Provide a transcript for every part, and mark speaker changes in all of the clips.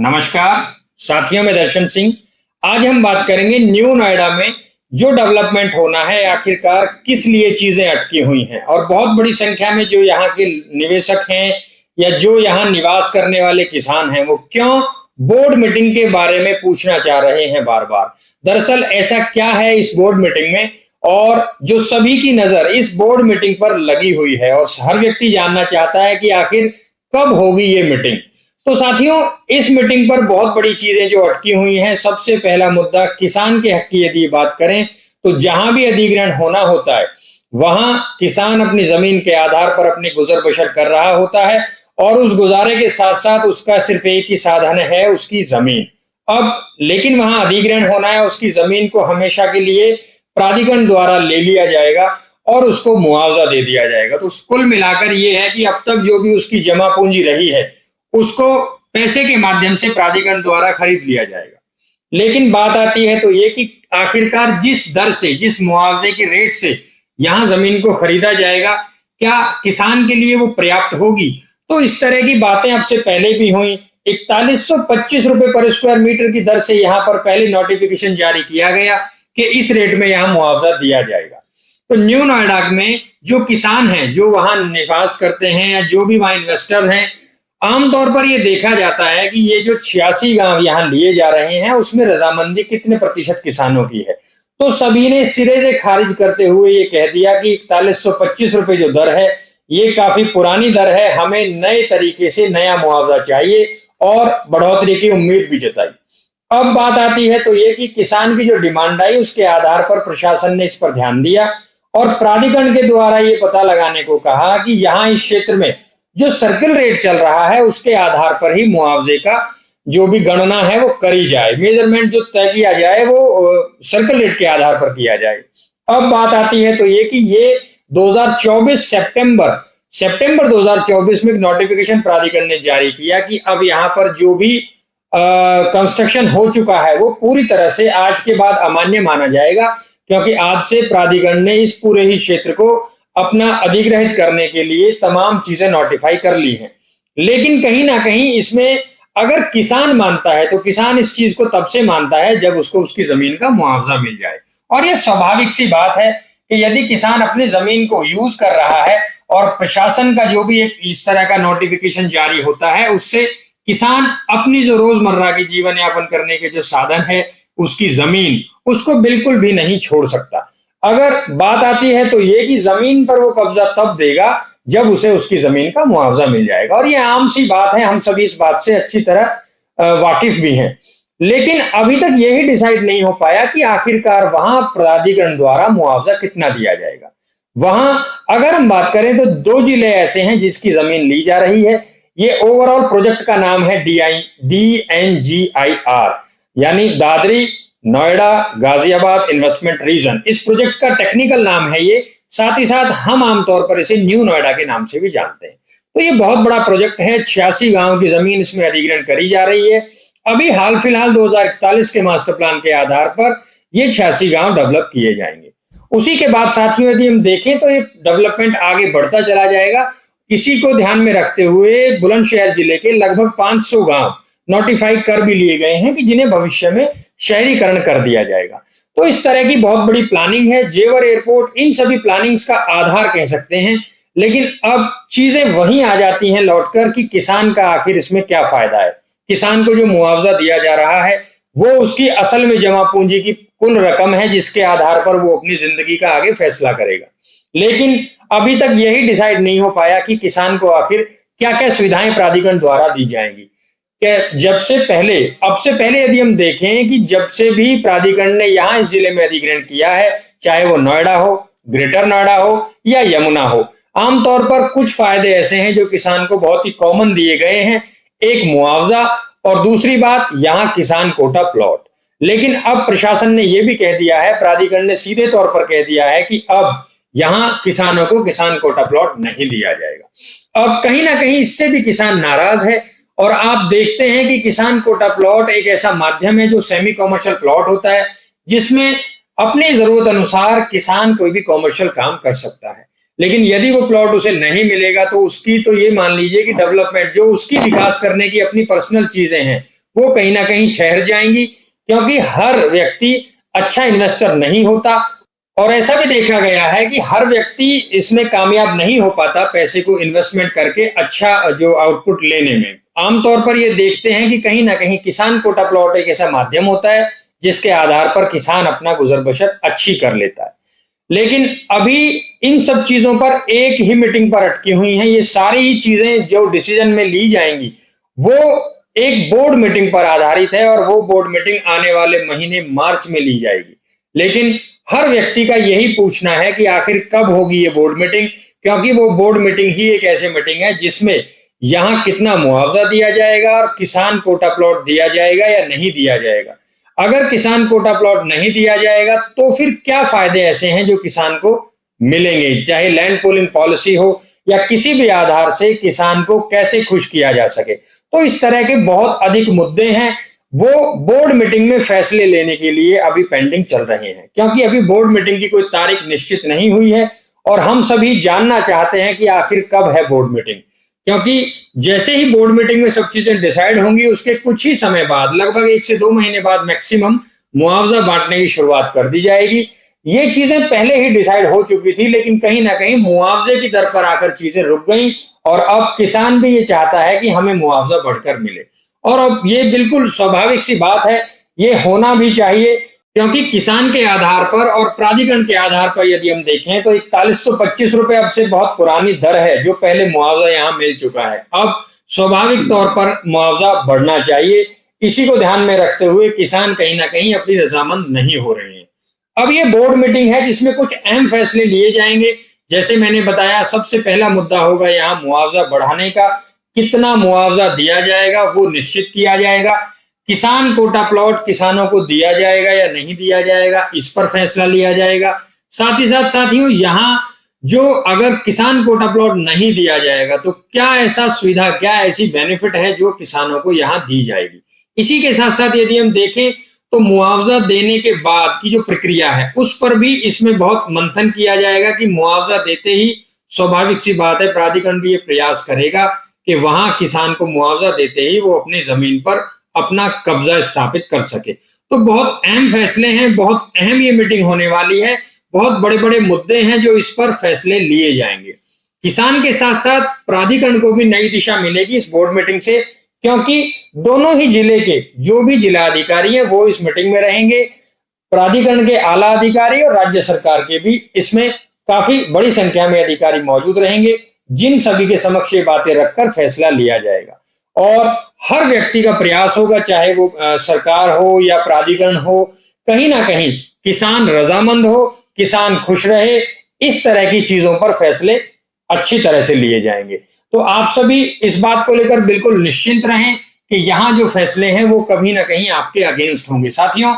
Speaker 1: नमस्कार साथियों, मैं दर्शन सिंह। आज हम बात करेंगे न्यू नोएडा में जो डेवलपमेंट होना है, आखिरकार किस लिए चीजें अटकी हुई हैं और बहुत बड़ी संख्या में जो यहाँ के निवेशक हैं या जो यहाँ निवास करने वाले किसान हैं वो क्यों बोर्ड मीटिंग के बारे में पूछना चाह रहे हैं बार बार। दरअसल ऐसा क्या है इस बोर्ड मीटिंग में और जो सभी की नजर इस बोर्ड मीटिंग पर लगी हुई है और हर व्यक्ति जानना चाहता है कि आखिर कब होगी ये मीटिंग। तो साथियों, इस मीटिंग पर बहुत बड़ी चीजें जो अटकी हुई हैं। सबसे पहला मुद्दा किसान के हक की यदि बात करें तो जहां भी अधिग्रहण होना होता है वहां किसान अपनी जमीन के आधार पर अपनी गुजर बसर कर रहा होता है और उस गुजारे के साथ साथ उसका सिर्फ एक ही साधन है, उसकी जमीन। अब लेकिन वहां अधिग्रहण होना है, उसकी जमीन को हमेशा के लिए प्राधिकरण द्वारा ले लिया जाएगा और उसको मुआवजा दे दिया जाएगा। तो कुल मिलाकर ये है कि अब तक जो भी उसकी जमा पूंजी रही है उसको पैसे के माध्यम से प्राधिकरण द्वारा खरीद लिया जाएगा। लेकिन बात आती है तो ये कि आखिरकार जिस दर से, जिस मुआवजे के रेट से यहां जमीन को खरीदा जाएगा, क्या किसान के लिए वो पर्याप्त होगी? तो इस तरह की बातें अब से पहले भी हुई। 4125 रुपए पर स्क्वायर मीटर की दर से यहां पर पहले नोटिफिकेशन जारी किया गया कि इस रेट में यहां मुआवजा दिया जाएगा। तो न्यू नोएडा में जो किसान हैं, जो वहां निवास करते हैं या जो भी वहां इन्वेस्टर हैं, आमतौर पर यह देखा जाता है कि ये जो 86 गांव यहाँ लिए जा रहे हैं उसमें रजामंदी कितने प्रतिशत किसानों की है। तो सभी ने सिरे से खारिज करते हुए ये कह दिया कि 4125 रुपए जो दर है ये काफी पुरानी दर है, हमें नए तरीके से नया मुआवजा चाहिए और बढ़ोतरी की उम्मीद भी जताई। अब बात आती है तो ये कि किसान की जो डिमांड आई उसके आधार पर प्रशासन ने इस पर ध्यान दिया और प्राधिकरण के द्वारा ये पता लगाने को कहा कि यहाँ इस क्षेत्र में जो सर्किल रेट चल रहा है उसके आधार पर ही मुआवजे का जो भी गणना है वो करी जाए, मेजरमेंट जो तय किया जाए वो सर्किल रेट के आधार पर किया जाए। अब बात आती है तो ये कि ये 2024 सितंबर 2024 में नोटिफिकेशन प्राधिकरण ने जारी किया कि अब यहाँ पर जो भी कंस्ट्रक्शन हो चुका है वो पूरी तरह से आज के बाद अमान्य माना जाएगा, क्योंकि आज से प्राधिकरण ने इस पूरे ही क्षेत्र को अपना अधिग्रहित करने के लिए तमाम चीजें नोटिफाई कर ली हैं। लेकिन कहीं ना कहीं इसमें अगर किसान मानता है तो किसान इस चीज को तब से मानता है जब उसको उसकी जमीन का मुआवजा मिल जाए। और यह स्वाभाविक सी बात है कि यदि किसान अपनी जमीन को यूज कर रहा है और प्रशासन का जो भी एक इस तरह का नोटिफिकेशन जारी होता है उससे किसान अपनी जो रोजमर्रा की जीवन यापन करने के जो साधन है उसकी जमीन उसको बिल्कुल भी नहीं छोड़ सकता। अगर बात आती है तो ये कि जमीन पर वो कब्जा तब देगा जब उसे उसकी जमीन का मुआवजा मिल जाएगा और ये आम सी बात है, हम सभी इस बात से अच्छी तरह वाकिफ भी हैं। लेकिन अभी तक यही डिसाइड नहीं हो पाया कि आखिरकार वहां प्राधिकरण द्वारा मुआवजा कितना दिया जाएगा। वहां अगर हम बात करें तो 2 जिले ऐसे हैं जिसकी जमीन ली जा रही है। ये ओवरऑल प्रोजेक्ट का नाम है DNGIR यानी दादरी नोएडा गाजियाबाद इन्वेस्टमेंट रीजन। इस प्रोजेक्ट का टेक्निकल नाम है ये, साथ ही साथ हम आमतौर पर इसे न्यू नोएडा के नाम से भी जानते हैं। तो ये बहुत बड़ा प्रोजेक्ट है, 86 गांव की जमीन इसमें अधिग्रहण करी जा रही है। अभी हाल फिलहाल 2041 के मास्टर प्लान के आधार पर ये 86 गांव डेवलप किए जाएंगे। उसी के बाद साथियों यदि हम देखें तो ये डेवलपमेंट आगे बढ़ता चला जाएगा। इसी को ध्यान में रखते हुए बुलंदशहर जिले के लगभग 500 गांव नोटिफाई कर भी लिए गए हैं कि जिन्हें भविष्य में शहरीकरण कर दिया जाएगा। तो इस तरह की बहुत बड़ी प्लानिंग है। जेवर एयरपोर्ट इन सभी प्लानिंग्स का आधार कह सकते हैं। लेकिन अब चीजें वहीं आ जाती हैं लौटकर कि किसान का आखिर इसमें क्या फायदा है। किसान को जो मुआवजा दिया जा रहा है वो उसकी असल में जमा पूंजी की कुल रकम है जिसके आधार पर वो अपनी जिंदगी का आगे फैसला करेगा। लेकिन अभी तक यही डिसाइड नहीं हो पाया कि किसान को आखिर क्या क्या सुविधाएं प्राधिकरण द्वारा दी जाएंगी। अब से पहले यदि हम देखें कि जब से भी प्राधिकरण ने यहाँ इस जिले में अधिग्रहण किया है, चाहे वो नोएडा हो, ग्रेटर नोएडा हो या यमुना हो, आमतौर पर कुछ फायदे ऐसे हैं जो किसान को बहुत ही कॉमन दिए गए हैं। एक मुआवजा और दूसरी बात यहाँ किसान कोटा प्लॉट। लेकिन अब प्रशासन ने यह भी कह दिया है, प्राधिकरण ने सीधे तौर पर कह दिया है कि अब यहाँ किसानों को किसान कोटा प्लॉट नहीं दिया जाएगा। अब कहीं ना कहीं इससे भी किसान नाराज है और आप देखते हैं कि किसान कोटा प्लॉट एक ऐसा माध्यम है जो सेमी कॉमर्शियल प्लॉट होता है जिसमें अपनी जरूरत अनुसार किसान कोई भी कॉमर्शियल काम कर सकता है। लेकिन यदि वो प्लॉट उसे नहीं मिलेगा तो उसकी तो ये मान लीजिए कि डेवलपमेंट जो उसकी विकास करने की अपनी पर्सनल चीजें हैं वो कहीं ना कहीं ठहर जाएंगी, क्योंकि हर व्यक्ति अच्छा इन्वेस्टर नहीं होता। और ऐसा भी देखा गया है कि हर व्यक्ति इसमें कामयाब नहीं हो पाता पैसे को इन्वेस्टमेंट करके अच्छा जो आउटपुट लेने में। आमतौर पर ये देखते हैं कि कहीं ना कहीं किसान कोटा प्लॉट एक ऐसा माध्यम होता है जिसके आधार पर किसान अपना गुजर बसर अच्छी कर लेता है। लेकिन अभी इन सब चीजों पर एक ही मीटिंग पर अटकी हुई हैं। ये सारी ही चीजें जो डिसीजन में ली जाएंगी वो एक बोर्ड मीटिंग पर आधारित है, और वो बोर्ड मीटिंग आने वाले महीने मार्च में ली जाएगी। लेकिन हर व्यक्ति का यही पूछना है कि आखिर कब होगी ये बोर्ड मीटिंग, क्योंकि वो बोर्ड मीटिंग ही एक ऐसी मीटिंग है जिसमें यहाँ कितना मुआवजा दिया जाएगा और किसान कोटा प्लॉट दिया जाएगा या नहीं दिया जाएगा। अगर किसान कोटा प्लॉट नहीं दिया जाएगा तो फिर क्या फायदे ऐसे हैं जो किसान को मिलेंगे, चाहे लैंड पूलिंग पॉलिसी हो या किसी भी आधार से किसान को कैसे खुश किया जा सके। तो इस तरह के बहुत अधिक मुद्दे हैं, वो बोर्ड मीटिंग में फैसले लेने के लिए अभी पेंडिंग चल रहे हैं, क्योंकि अभी बोर्ड मीटिंग की कोई तारीख निश्चित नहीं हुई है। और हम सभी जानना चाहते हैं कि आखिर कब है बोर्ड मीटिंग, क्योंकि जैसे ही बोर्ड मीटिंग में सब चीजें डिसाइड होंगी उसके कुछ ही समय बाद, लगभग 1 से 2 महीने बाद मैक्सिमम, मुआवजा बांटने की शुरुआत कर दी जाएगी। ये चीजें पहले ही डिसाइड हो चुकी थी, लेकिन कहीं ना कहीं मुआवजे की दर पर आकर चीजें रुक गई, और अब किसान भी ये चाहता है कि हमें मुआवजा बढ़कर मिले। और अब ये बिल्कुल स्वाभाविक सी बात है, ये होना भी चाहिए, क्योंकि किसान के आधार पर और प्राधिकरण के आधार पर यदि हम देखें तो 4125 रुपए अब से बहुत पुरानी दर है जो पहले मुआवजा यहाँ मिल चुका है। अब स्वाभाविक तौर पर मुआवजा बढ़ना चाहिए। इसी को ध्यान में रखते हुए किसान कहीं ना कहीं अपनी रजामंद नहीं हो रहे हैं। अब ये बोर्ड मीटिंग है जिसमें कुछ अहम फैसले लिए जाएंगे। जैसे मैंने बताया, सबसे पहला मुद्दा होगा यहाँ मुआवजा बढ़ाने का। कितना मुआवजा दिया जाएगा वो निश्चित किया जाएगा। किसान कोटा प्लॉट किसानों को दिया जाएगा या नहीं दिया जाएगा, इस पर फैसला लिया जाएगा। साथ ही साथ साथियों, यहाँ जो अगर किसान कोटा प्लॉट नहीं दिया जाएगा तो क्या ऐसा सुविधा, क्या ऐसी बेनिफिट है जो किसानों को यहाँ दी जाएगी। इसी के साथ साथ यदि हम देखें तो मुआवजा देने के बाद की जो प्रक्रिया है उस पर भी इसमें बहुत मंथन किया जाएगा कि मुआवजा देते ही, स्वाभाविक सी बात है, प्राधिकरण भी ये प्रयास करेगा कि वहां किसान को मुआवजा देते ही वो अपनी जमीन पर अपना कब्जा स्थापित कर सके। तो बहुत अहम फैसले हैं, बहुत अहम ये मीटिंग होने वाली है। बहुत बड़े बड़े मुद्दे हैं जो इस पर फैसले लिए जाएंगे। किसान के साथ साथ प्राधिकरण को भी नई दिशा मिलेगी इस बोर्ड मीटिंग से, क्योंकि दोनों ही जिले के जो भी जिला अधिकारी हैं वो इस मीटिंग में रहेंगे। प्राधिकरण के आला अधिकारी और राज्य सरकार के भी इसमें काफी बड़ी संख्या में अधिकारी मौजूद रहेंगे, जिन सभी के समक्ष ये बातें रखकर फैसला लिया जाएगा। और हर व्यक्ति का प्रयास होगा, चाहे वो सरकार हो या प्राधिकरण हो, कहीं ना कहीं किसान रजामंद हो, किसान खुश रहे, इस तरह की चीजों पर फैसले अच्छी तरह से लिए जाएंगे। तो आप सभी इस बात को लेकर बिल्कुल निश्चिंत रहें कि यहाँ जो फैसले हैं वो कभी ना कहीं आपके अगेंस्ट होंगे। साथियों,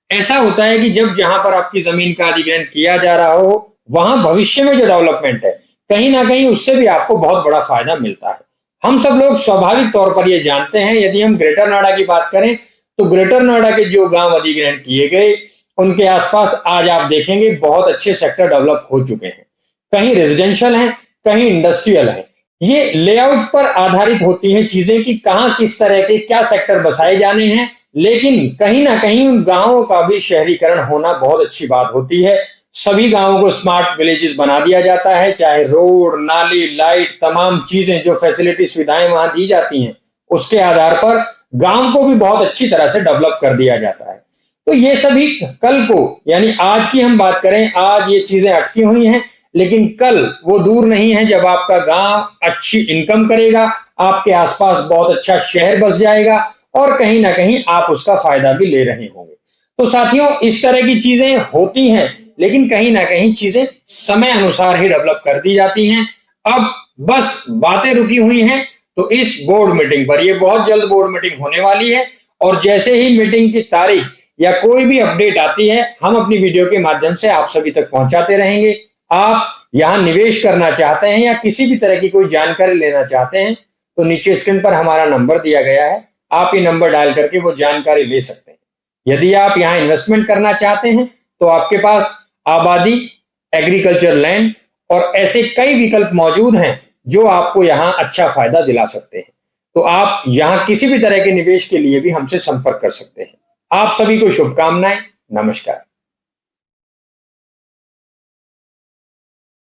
Speaker 1: ऐसा होता है कि जब जहां पर आपकी जमीन का अधिग्रहण किया जा रहा हो वहां भविष्य में जो डेवलपमेंट है कहीं ना कहीं उससे भी आपको बहुत बड़ा फायदा मिलता है। हम सब लोग स्वाभाविक तौर पर ये जानते हैं। यदि हम ग्रेटर नोएडा की बात करें तो ग्रेटर नोएडा के जो गांव अधिग्रहण किए गए उनके आसपास आज आप देखेंगे बहुत अच्छे सेक्टर डेवलप हो चुके हैं। कहीं रेजिडेंशियल हैं, कहीं इंडस्ट्रियल हैं। ये लेआउट पर आधारित होती हैं चीजें कि कहाँ किस तरह के क्या सेक्टर बसाए जाने हैं, लेकिन कहीं ना कहीं उन गांवों का भी शहरीकरण होना बहुत अच्छी बात होती है। सभी गांवों को स्मार्ट विलेजेस बना दिया जाता है, चाहे रोड, नाली, लाइट, तमाम चीजें जो फैसिलिटी सुविधाएं वहां दी जाती हैं उसके आधार पर गांव को भी बहुत अच्छी तरह से डेवलप कर दिया जाता है। तो ये सभी कल को, यानी आज की हम बात करें, आज ये चीजें अटकी हुई हैं, लेकिन कल वो दूर नहीं है जब आपका गांव अच्छी इनकम करेगा, आपके आसपास बहुत अच्छा शहर बस जाएगा और कहीं ना कहीं आप उसका फायदा भी ले रहे होंगे। तो साथियों, इस तरह की चीजें होती हैं, लेकिन कहीं ना कहीं चीजें समय अनुसार ही डेवलप कर दी जाती हैं। अब बस बातें रुकी हुई हैं तो इस बोर्ड मीटिंग पर, ये बहुत जल्द बोर्ड मीटिंग होने वाली है और जैसे ही मीटिंग की तारीख या कोई भी अपडेट आती है हम अपनी वीडियो के माध्यम से आप सभी तक पहुंचाते रहेंगे। आप यहां निवेश करना चाहते हैं या किसी भी तरह की कोई जानकारी लेना चाहते हैं तो नीचे स्क्रीन पर हमारा नंबर दिया गया है, आप ये नंबर डायल करके वो जानकारी ले सकते हैं। यदि आप यहां इन्वेस्टमेंट करना चाहते हैं तो आपके पास आबादी, एग्रीकल्चर लैंड और ऐसे कई विकल्प मौजूद हैं जो आपको यहां अच्छा फायदा दिला सकते हैं। तो आप यहाँ किसी भी तरह के निवेश के लिए भी हमसे संपर्क कर सकते हैं। आप सभी को शुभकामनाएं। नमस्कार।